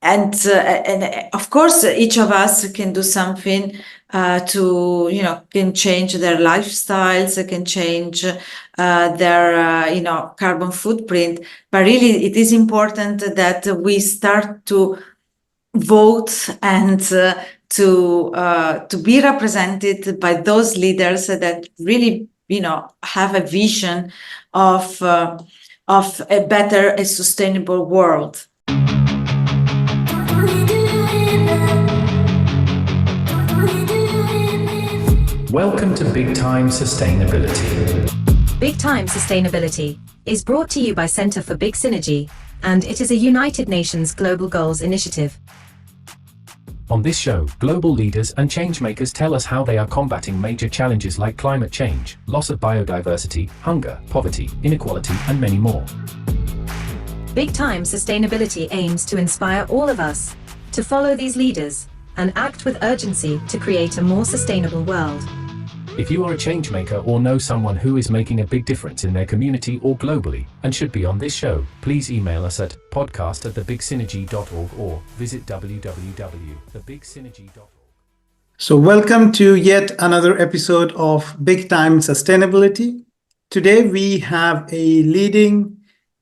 and of course, each of us can do something can change their lifestyles, can change their carbon footprint. But really, it is important that we start to vote and to be represented by those leaders that really have a vision of a better, a sustainable world. Welcome to Big Time Sustainability. Big Time Sustainability is brought to you by Center for Big Synergy, and it is a United Nations Global Goals initiative. On this show, global leaders and changemakers tell us how they are combating major challenges like climate change, loss of biodiversity, hunger, poverty, inequality, and many more. Big Time Sustainability aims to inspire all of us to follow these leaders and act with urgency to create a more sustainable world. If you are a changemaker or know someone who is making a big difference in their community or globally and should be on this show, please email us at podcast@thebigsynergy.org or visit www.thebigsynergy.org. So welcome to yet another episode of Big Time Sustainability. Today we have a leading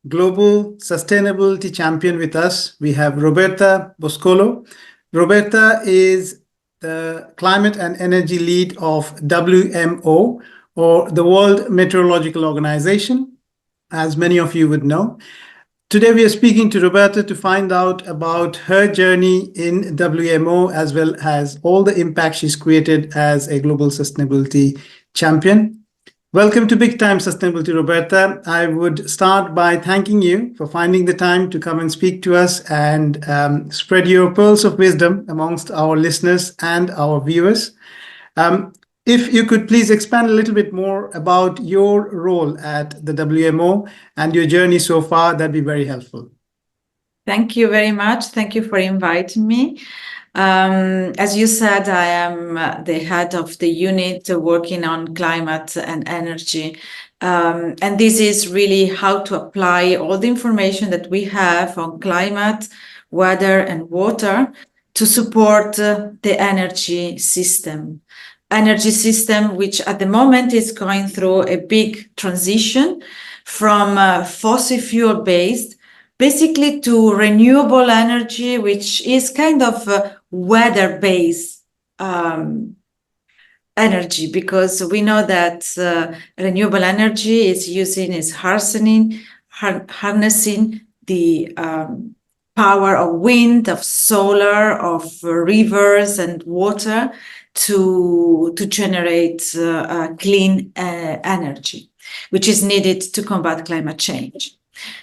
global sustainability champion with us. We have Roberta Boscolo. Roberta is the climate and energy lead of WMO, or the World Meteorological Organization, as many of you would know. Today we are speaking to Roberta to find out about her journey in WMO, as well as all the impact she's created as a global sustainability champion. Welcome to Big Time Sustainability, Roberta. I would start by thanking you for finding the time to come and speak to us and spread your pearls of wisdom amongst our listeners and our viewers. If you could please expand a little bit more about your role at the WMO and your journey so far, that'd be very helpful. Thank you very much. Thank you for inviting me. As you said, I am the head of the unit working on climate and energy. And this is really how to apply all the information that we have on climate, weather, and water to support the energy system. Energy system, which at the moment is going through a big transition from fossil fuel based basically to renewable energy, which is kind of weather-based energy, because we know that renewable energy is harnessing the power of wind, of solar, of rivers and water to generate clean energy, which is needed to combat climate change.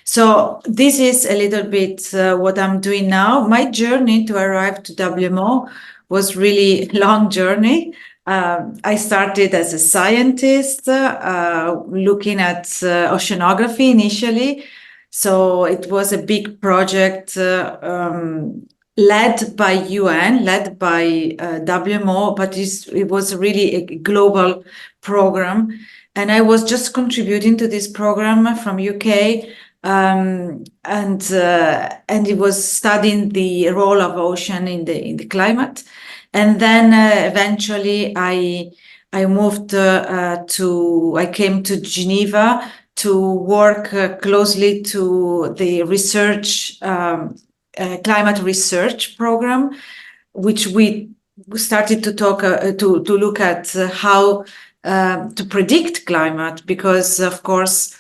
So this is a little bit what I'm doing now. My journey to arrive to WMO was really a long journey. I started as a scientist looking at oceanography initially. So it was a big project led by UN, led by WMO, but it was really a global program. And I was just contributing to this program from UK, and it was studying the role of ocean in the climate. And then eventually I moved I came to Geneva to work closely to the research, climate research program, which we started to talk to look at how to predict climate, because of course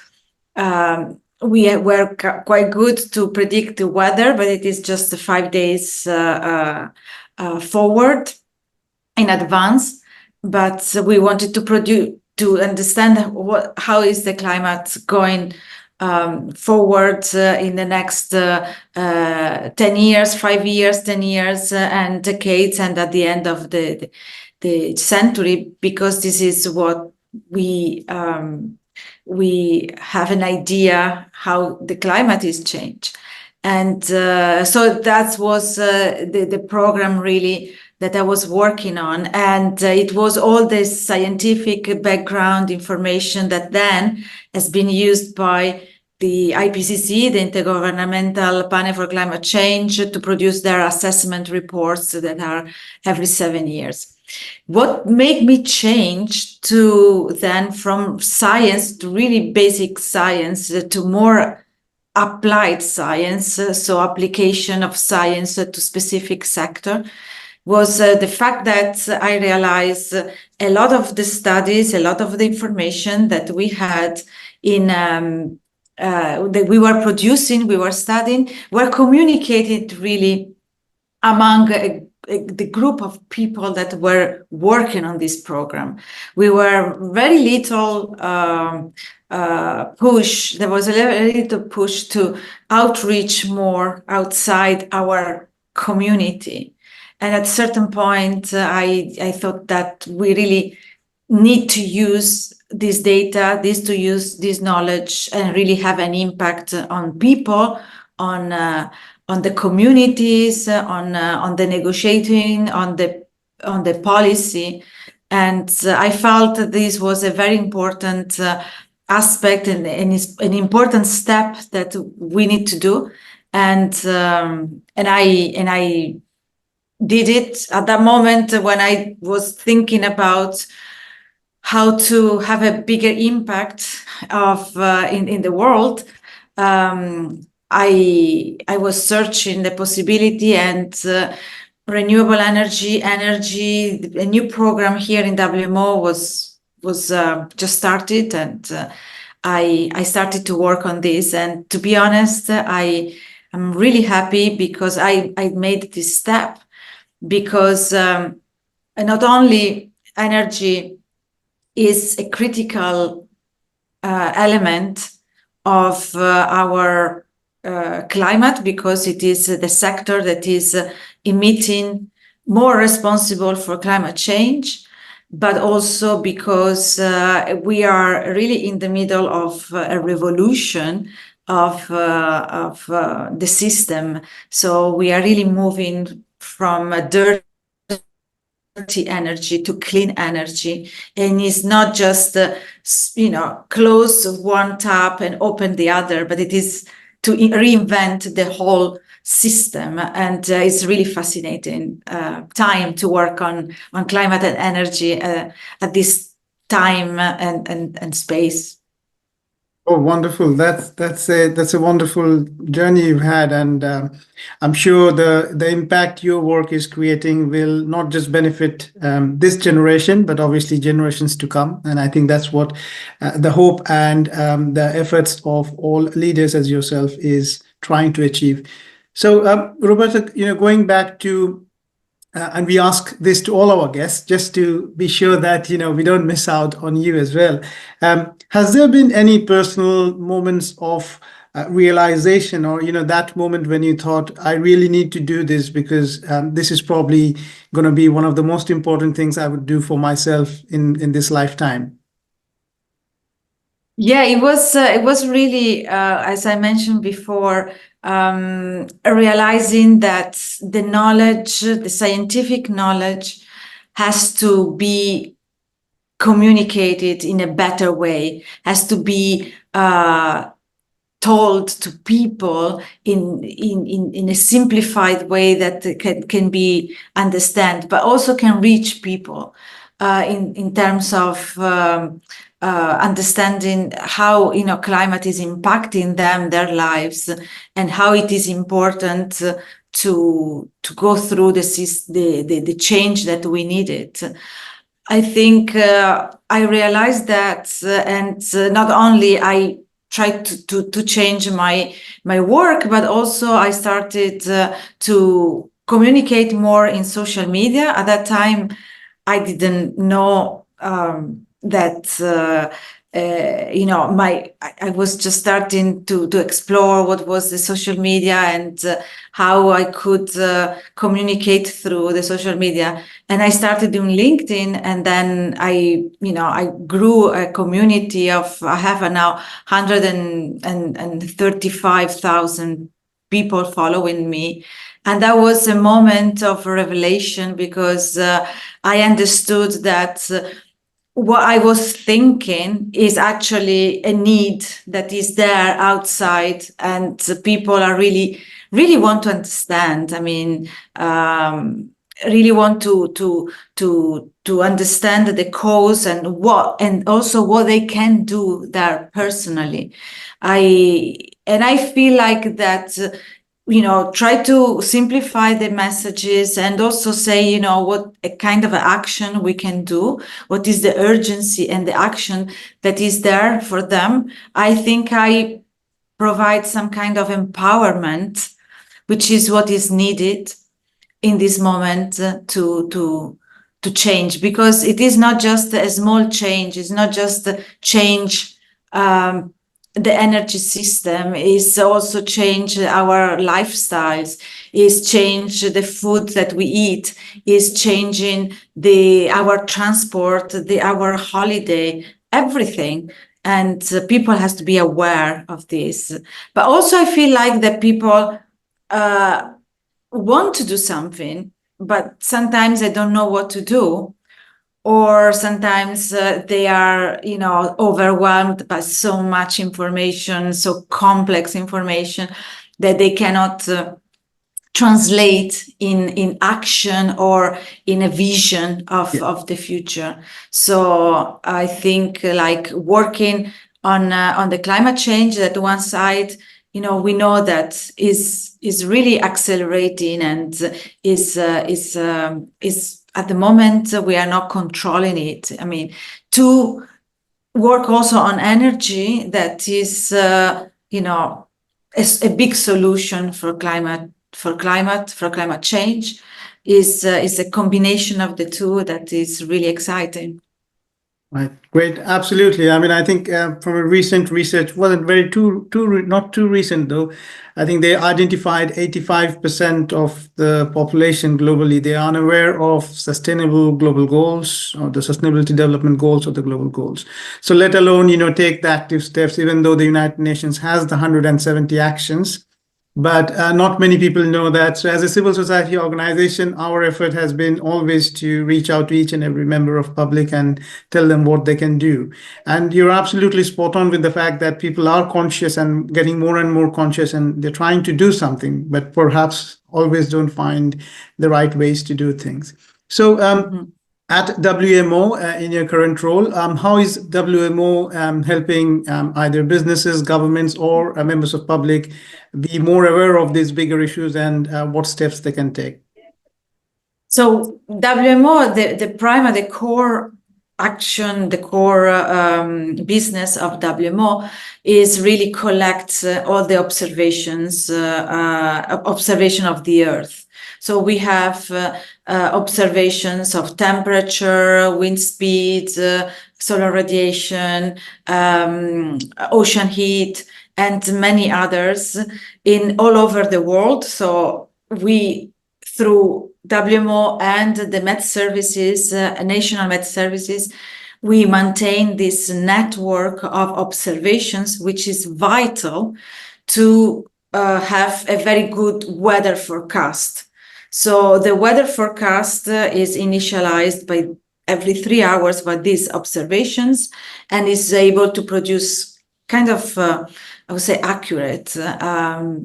we were quite good to predict the weather, but it is just 5 days forward in advance. But we wanted to understand how is the climate going forward in the next 10 years, 5 years, 10 years, and decades, and at the end of the century, because this is what we have an idea how the climate is changed. And so that was the program really that I was working on. And it was all this scientific background information that then has been used by the IPCC, the Intergovernmental Panel for Climate Change, to produce their assessment reports that are every 7 years. What made me change to then from science to really basic science to more applied science, so application of science to specific sector, was the fact that I realized a lot of the studies, a lot of the information that we had in that we were producing, we were studying, were communicated really among the group of people that were working on this program. We were very little push. There was a little push to outreach more outside our community. And at a certain point, I thought that we really need to use this data, to use this knowledge, and really have an impact on people, on the communities, on the negotiating, on the policy. And I felt that this was a very important aspect and an important step that we need to do. And I did it at that moment when I was thinking about how to have a bigger impact of in the world. I was searching the possibility, and renewable energy, a new program here in WMO was just started, and I started to work on this. And to be honest, I am really happy because I made this step, because not only energy is a critical element of our climate, because it is the sector that is emitting more responsible for climate change, but also because we are really in the middle of a revolution of the system. So we are really moving from a dirty energy to clean energy, and it's not just close one tap and open the other, but it is to reinvent the whole system. And it's really fascinating time to work on climate and energy at this time and space. Oh, wonderful! That's a wonderful journey you've had, and I'm sure the impact your work is creating will not just benefit this generation, but obviously generations to come. And I think that's what the hope and the efforts of all leaders as yourself is trying to achieve. So, Roberta, going back to and we ask this to all our guests just to be sure that we don't miss out on you as well. Has there been any personal moments of realization, or that moment when you thought, I really need to do this because this is probably going to be one of the most important things I would do for myself in this lifetime? Yeah, it was really, as I mentioned before, realizing that the knowledge, the scientific knowledge, has to be communicated in a better way, has to be told to people in a simplified way that can be understood, but also can reach people in terms of understanding how climate is impacting them, their lives, and how it is important to go through the change that we needed. I think I realized that, and not only I tried to change my work, but also I started to communicate more in social media. At that time, I didn't know that I was just starting to explore what was the social media and how I could communicate through the social media. And I started doing LinkedIn, and then I grew a community of, I have now 135,000 people following me. And that was a moment of revelation, because I understood that what I was thinking is actually a need that is there outside, and people are really want to understand. I mean, really want to understand the cause and also what they can do there personally. I feel like that. Try to simplify the messages and also say, what a kind of action we can do, what is the urgency and the action that is there for them. I think I provide some kind of empowerment, which is what is needed in this moment to change, because it is not just a small change. It's not just change the energy system, is also change our lifestyles, is change the food that we eat, is changing our transport, our holiday, everything. And people has to be aware of this. But also I feel like that people want to do something, but sometimes they don't know what to do, or sometimes they are overwhelmed by so much information, so complex information, that they cannot translate in action or in a vision of the future. So I think like working on the climate change, that one side, we know that is really accelerating, and is at the moment we are not controlling it. I mean, to work also on energy, that is a big solution for climate change, is a combination of the two that is really exciting. Right. Great. Absolutely. I mean, I think from a recent research, wasn't very not too recent though. I think they identified 85% of the population globally. They are unaware of sustainable global goals, or the sustainability development goals, or the global goals. So let alone, take the active steps, even though the United Nations has the 170 actions. But not many people know that. So as a civil society organization, our effort has been always to reach out to each and every member of public and tell them what they can do. And you're absolutely spot on with the fact that people are conscious and getting more and more conscious, and they're trying to do something, but perhaps always don't find the right ways to do things. So at WMO, in your current role, how is WMO helping either businesses, governments, or members of public be more aware of these bigger issues, and what steps they can take? So WMO, the core action, the core business of WMO is really collect all the observations of the Earth. So we have observations of temperature, wind speed, solar radiation, ocean heat, and many others in all over the world. So we, through WMO and the Met Services, National Met Services, we maintain this network of observations, which is vital to have a very good weather forecast. So the weather forecast is initialized by every 3 hours by these observations, and is able to produce kind of, I would say, accurate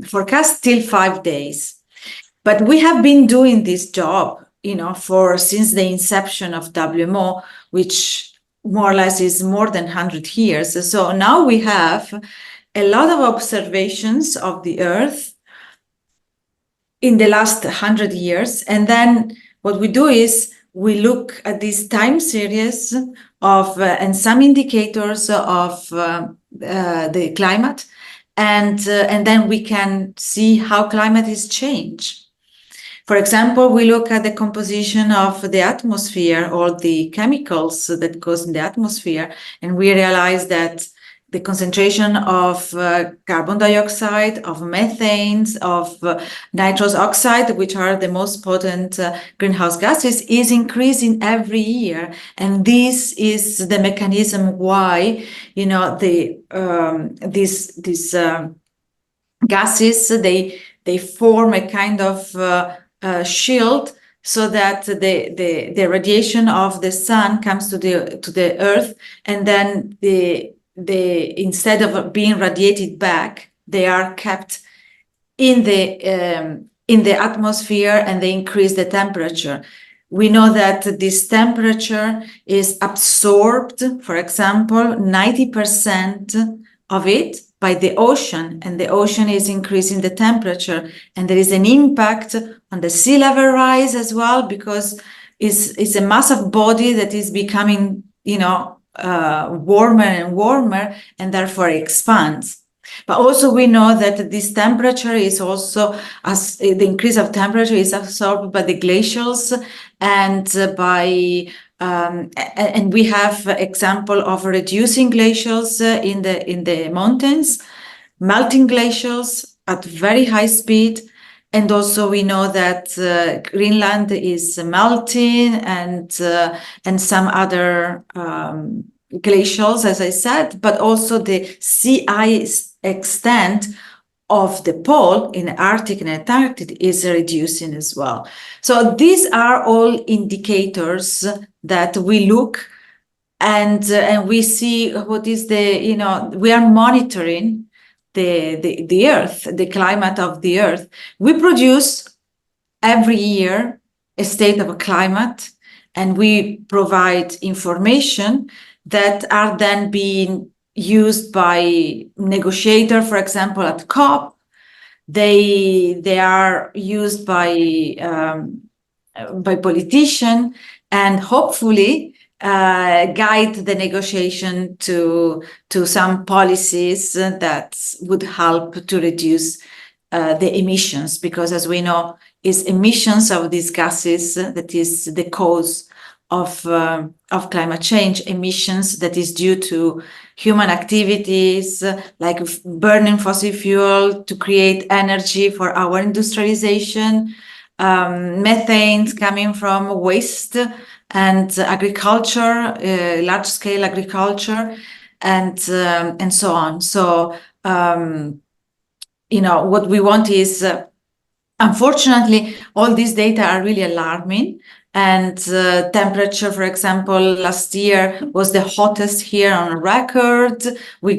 forecast till 5 days. But we have been doing this job, since the inception of WMO, which more or less is more than 100 years. So now we have a lot of observations of the Earth in the last 100 years. And then what we do is we look at this time series of and some indicators of the climate, and then we can see how climate is changed. For example, we look at the composition of the atmosphere, or the chemicals that goes in the atmosphere, and we realize that the concentration of carbon dioxide, of methane, of nitrous oxide, which are the most potent greenhouse gases, is increasing every year. And this is the mechanism why, these gases, they form a kind of shield so that the radiation of the sun comes to the earth, and then instead of being radiated back, they are kept in the atmosphere, and they increase the temperature. We know that this temperature is absorbed, for example, 90% of it by the ocean, and the ocean is increasing the temperature, and there is an impact on the sea level rise as well, because it's a massive body that is becoming, warmer and warmer, and therefore expands. But also we know that this temperature is also, as the increase of temperature is absorbed by the glaciers, and and we have example of reducing glaciers in the mountains, melting glaciers at very high speed. And also we know that Greenland is melting, and some other glaciers, as I said, but also the sea ice extent of the pole in Arctic and Antarctic is reducing as well. So these are all indicators that we look, and we see what is we are monitoring the Earth, the climate of the Earth. We produce every year a state of a climate, and we provide information that are then being used by negotiator, for example, at COP. They are used by politician, and hopefully guide the negotiation to some policies that would help to reduce the emissions, because as we know, it's emissions of these gases that is the cause of climate change. Emissions that is due to human activities, like burning fossil fuel to create energy for our industrialization, methane coming from waste and agriculture, large-scale agriculture, and so on. So what we want is, unfortunately, all these data are really alarming. And temperature, for example, last year was the hottest here on record. We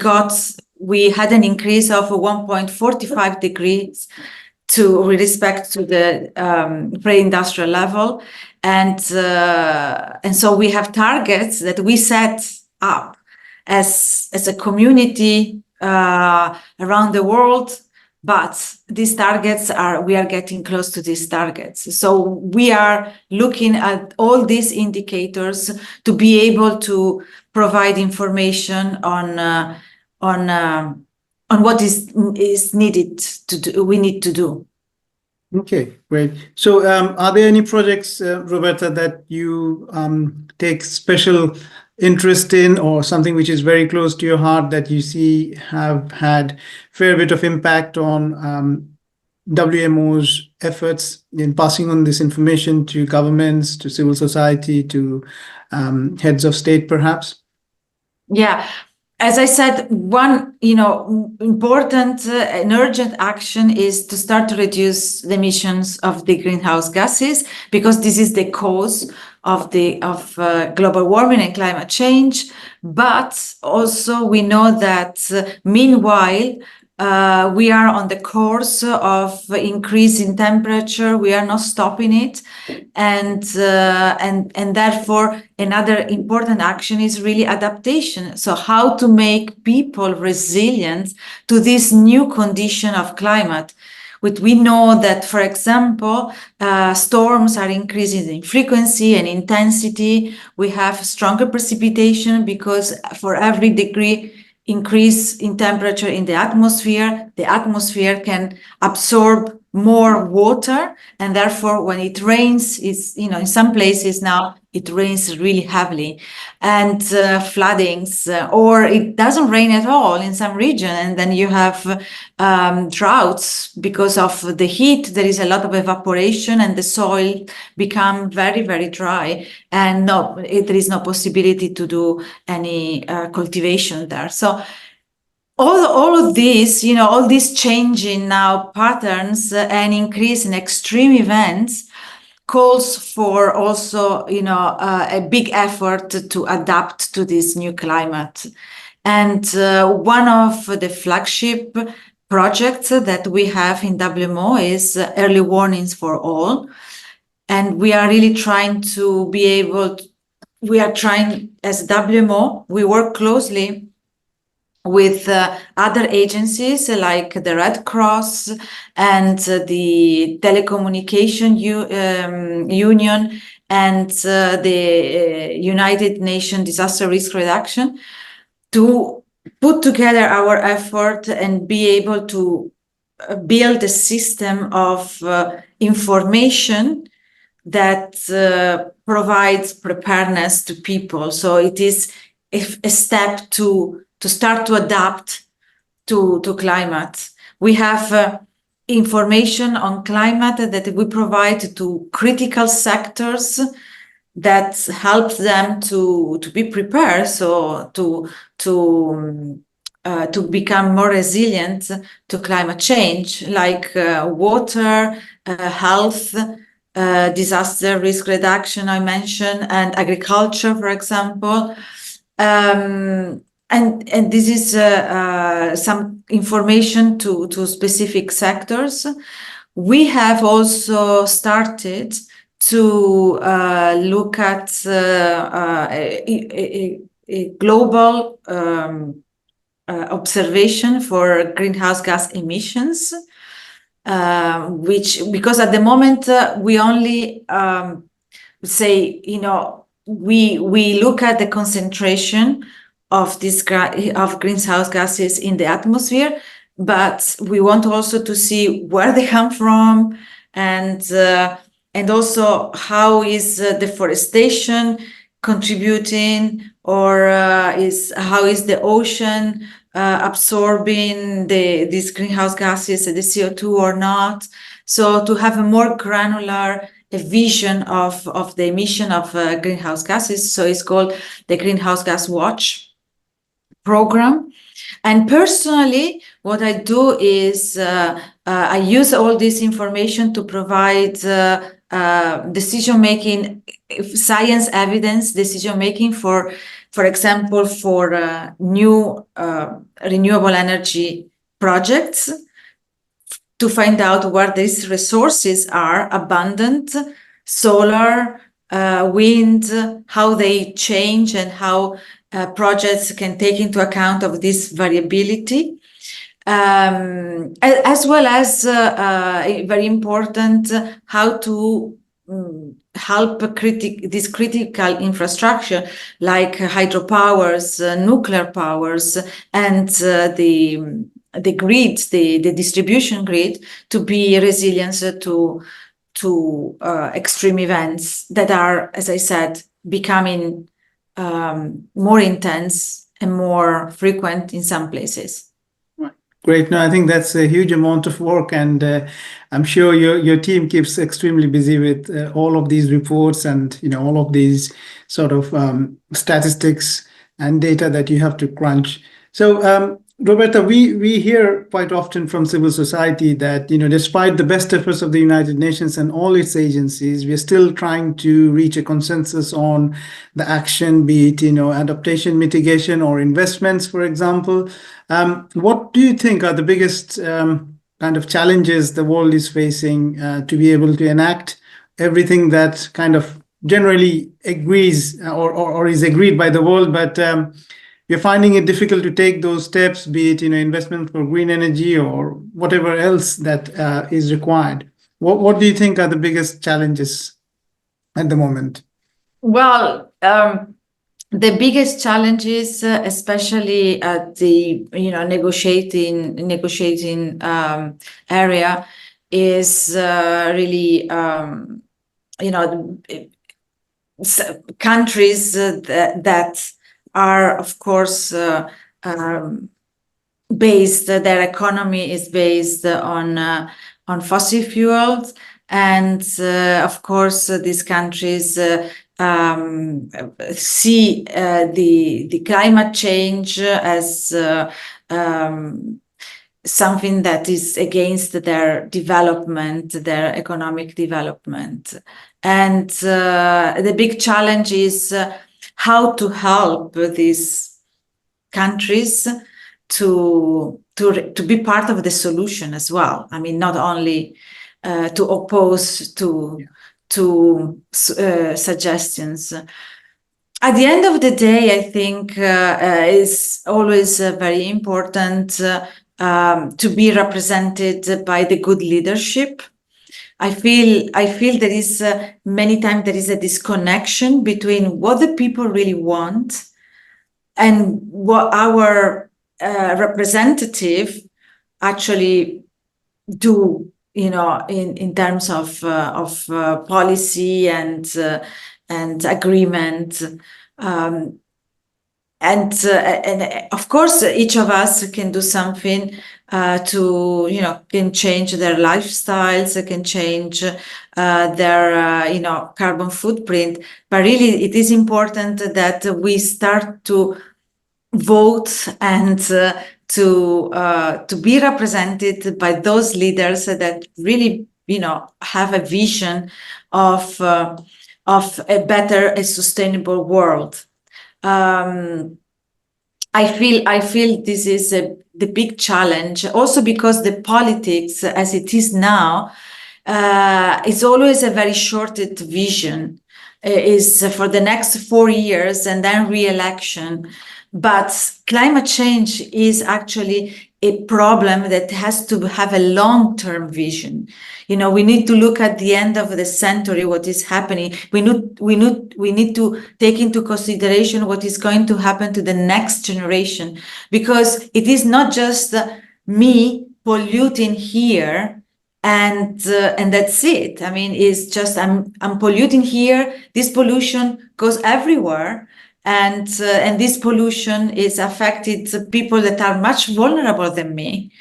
had an increase of 1.45 degrees with respect to the pre-industrial level, and so we have targets that we set up as a community around the world. But these targets we are getting close to these targets. So we are looking at all these indicators to be able to provide information on what is needed to do. We need to do. Okay, great. So are there any projects, Roberta, that you take special interest in, or something which is very close to your heart that you see have had fair bit of impact on WMO's efforts in passing on this information to governments, to civil society, to heads of state, perhaps? Yeah. As I said, one important and urgent action is to start to reduce the emissions of the greenhouse gases, because this is the cause of global warming and climate change. But also we know that meanwhile we are on the course of increasing temperature. We are not stopping it, and therefore another important action is really adaptation. So how to make people resilient to this new condition of climate. We know that, for example, storms are increasing in frequency and intensity. We have stronger precipitation because for every degree increase in temperature in the atmosphere can absorb more water, and therefore when it rains, in some places now it rains really heavily, and floodings, or it doesn't rain at all in some region, and then you have droughts because of the heat. There is a lot of evaporation, and the soil become very, very dry, and there is no possibility to do any cultivation there. So all of this, all these changing now patterns and increase in extreme events calls for also, a big effort to adapt to this new climate. And one of the flagship projects that we have in WMO is early warnings for all. And we are really trying to be able to, we are trying as WMO, we work closely with other agencies like the Red Cross and the Telecommunication Union and the United Nations Disaster Risk Reduction to put together our effort and be able to build a system of information that provides preparedness to people. So it is a step to start to adapt to climate. We have information on climate that we provide to critical sectors that helps them to be prepared, so to become more resilient to climate change, like water, health, disaster risk reduction I mentioned, and agriculture, for example. And this is some information to specific sectors. We have also started to look at a global observation for greenhouse gas emissions, which, because at the moment we only say, we look at the concentration of greenhouse gases in the atmosphere, but we want also to see where they come from, and also how is deforestation contributing, or how is the ocean absorbing these greenhouse gases, the CO2 or not. So to have a more granular vision of the emission of greenhouse gases. So it's called the Greenhouse Gas Watch program. And personally, what I do is I use all this information to provide decision-making, science evidence decision-making for example, for new renewable energy projects, to find out where these resources are abundant, solar, wind, how they change, and how projects can take into account of this variability, as well as very important, how to help this critical infrastructure like hydropowers, nuclear powers, and the grid, the distribution grid, to be resilient to extreme events that are, as I said, becoming more intense and more frequent in some places. Great. No, I think that's a huge amount of work, and I'm sure your team keeps extremely busy with all of these reports and all of these sort of statistics and data that you have to crunch. So, Roberta, we hear quite often from civil society that despite the best efforts of the United Nations and all its agencies, we're still trying to reach a consensus on the action, be it adaptation, mitigation, or investments, for example. What do you think are the biggest kind of challenges the world is facing to be able to enact everything that kind of generally agrees or is agreed by the world, but we're finding it difficult to take those steps, be it investment for green energy or whatever else that is required? What do you think are the biggest challenges at the moment? Well, the biggest challenges, especially at the negotiating area, is really countries that are, of course, based. Their economy is based on fossil fuels, and of course, these countries see the climate change as something that is against their development, their economic development. And the big challenge is how to help these countries to be part of the solution as well. I mean, not only to oppose to suggestions. At the end of the day, I think it's always very important to be represented by the good leadership. I feel there is many times there is a disconnection between what the people really want and what our representative actually do, in terms of policy and agreement. And of course, each of us can do something to, can change their lifestyles, can change their, carbon footprint. But really, it is important that we start to vote and to be represented by those leaders that really, have a vision of a better, a sustainable world. I feel this is the big challenge, also because the politics, as it is now, is always a very shorted vision. Is for the next 4 years and then re-election. But climate change is actually a problem that has to have a long-term vision. We need to look at the end of the century, what is happening. We need to take into consideration what is going to happen to the next generation, because it is not just me polluting here and that's it. I mean, it's just I'm polluting here. This pollution goes everywhere. And this pollution is affected people that are much vulnerable than me.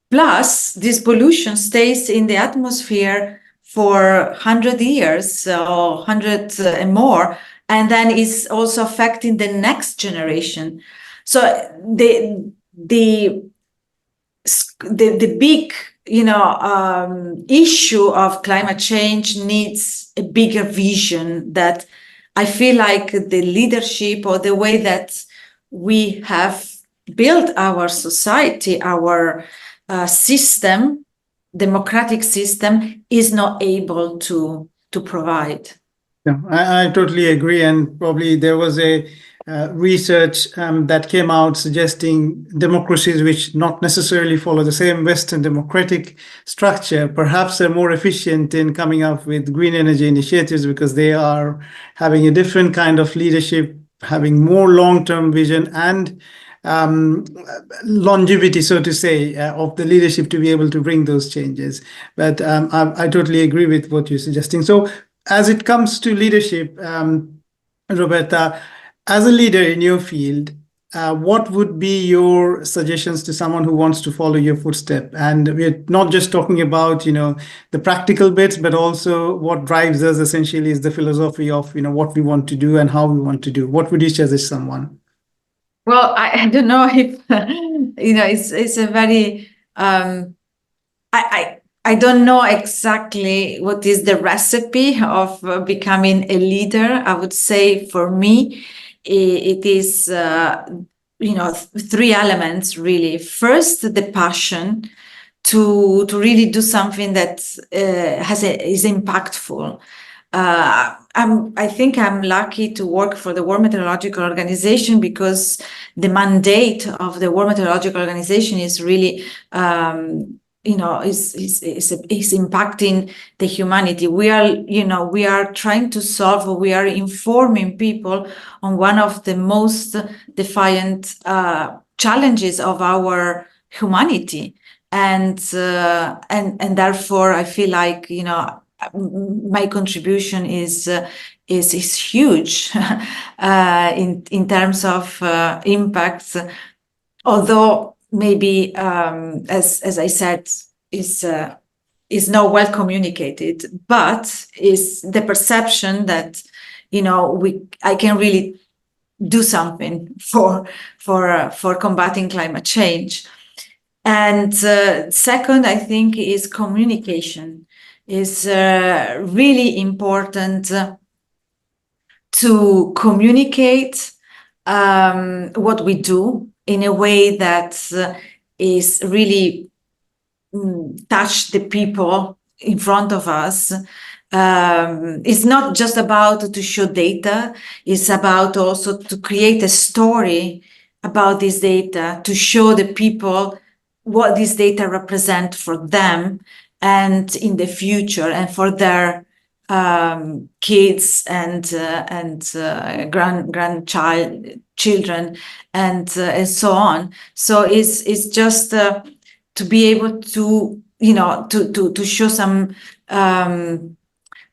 Plus, this pollution stays in the atmosphere for 100 years or 100 and more, and then is also affecting the next generation. So the big, issue of climate change needs a bigger vision that I feel like the leadership or the way that we have built our society, our system, democratic system, is not able to provide. Yeah, I totally agree. And probably there was a research that came out suggesting democracies which not necessarily follow the same Western democratic structure, perhaps are more efficient in coming up with green energy initiatives because they are having a different kind of leadership, having more long-term vision and longevity, so to say, of the leadership to be able to bring those changes. But I totally agree with what you're suggesting. So as it comes to leadership, Roberta, as a leader in your field, what would be your suggestions to someone who wants to follow your footstep? And we're not just talking about, the practical bits, but also what drives us essentially is the philosophy of, what we want to do and how we want to do. What would you suggest someone? Well, I don't know if, it's a very, I don't know exactly what is the recipe of becoming a leader. I would say for me, it is, 3 elements really. First, the passion to really do something that is impactful. I think I'm lucky to work for the World Meteorological Organization because the mandate of the World Meteorological Organization is really, is impacting the humanity. We are trying to solve, or we are informing people on one of the most defiant challenges of our humanity, and therefore I feel like my contribution is huge in terms of impacts, although maybe as I said is not well communicated, but is the perception that I can really do something for combating climate change. And second, I think, is communication is really important to communicate what we do in a way that is really touch the people in front of us. It's not just about to show data, it's about also to create a story about this data, to show the people what this data represent for them and in the future and for their kids and grandchildren and so on. So it's just to be able to to show some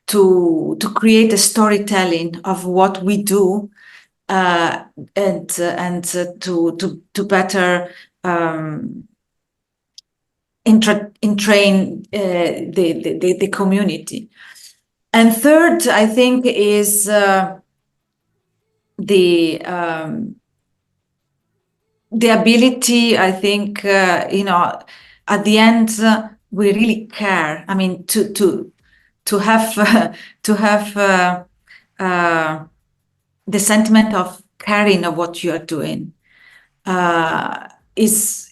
to create a storytelling of what we do and to better entrain the community. And third, I think, is the ability, I think, at the end, we really care. I mean, to have the sentiment of caring of what you are doing is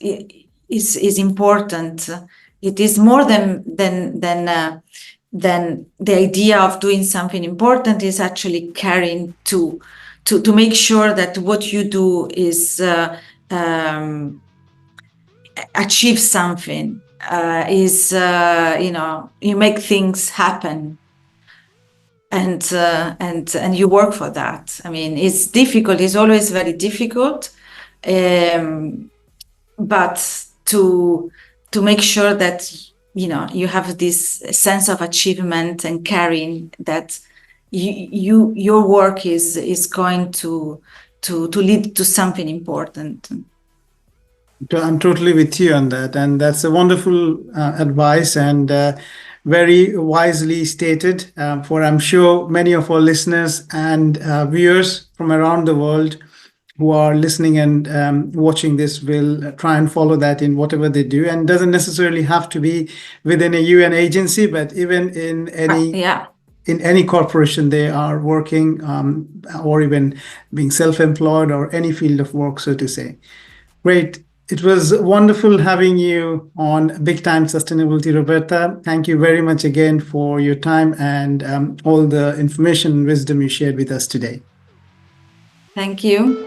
important. It is more than the idea of doing something important. Is actually caring to make sure that what you do is achieve something. You make things happen, and you work for that. I mean, it's difficult. It's always very difficult, but to make sure that you have this sense of achievement and caring that your work is going to lead to something important. I'm totally with you on that, and that's a wonderful advice and very wisely stated. For I'm sure many of our listeners and viewers from around the world who are listening and watching this will try and follow that in whatever they do, and doesn't necessarily have to be within a UN agency, but even in any corporation they are working, or even being self-employed or any field of work, so to say. Great. It was wonderful having you on Big Time Sustainability, Roberta. Thank you very much again for your time and all the information and wisdom you shared with us today. Thank you.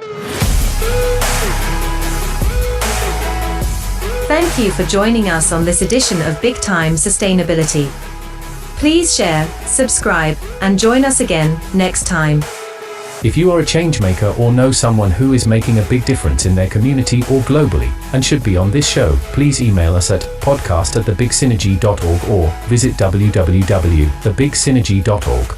Thank you for joining us on this edition of Big Time Sustainability. Please share, subscribe, and join us again next time. If you are a change maker or know someone who is making a big difference in their community or globally and should be on this show, please email us at podcast@thebigsynergy.org or visit www.thebigsynergy.org.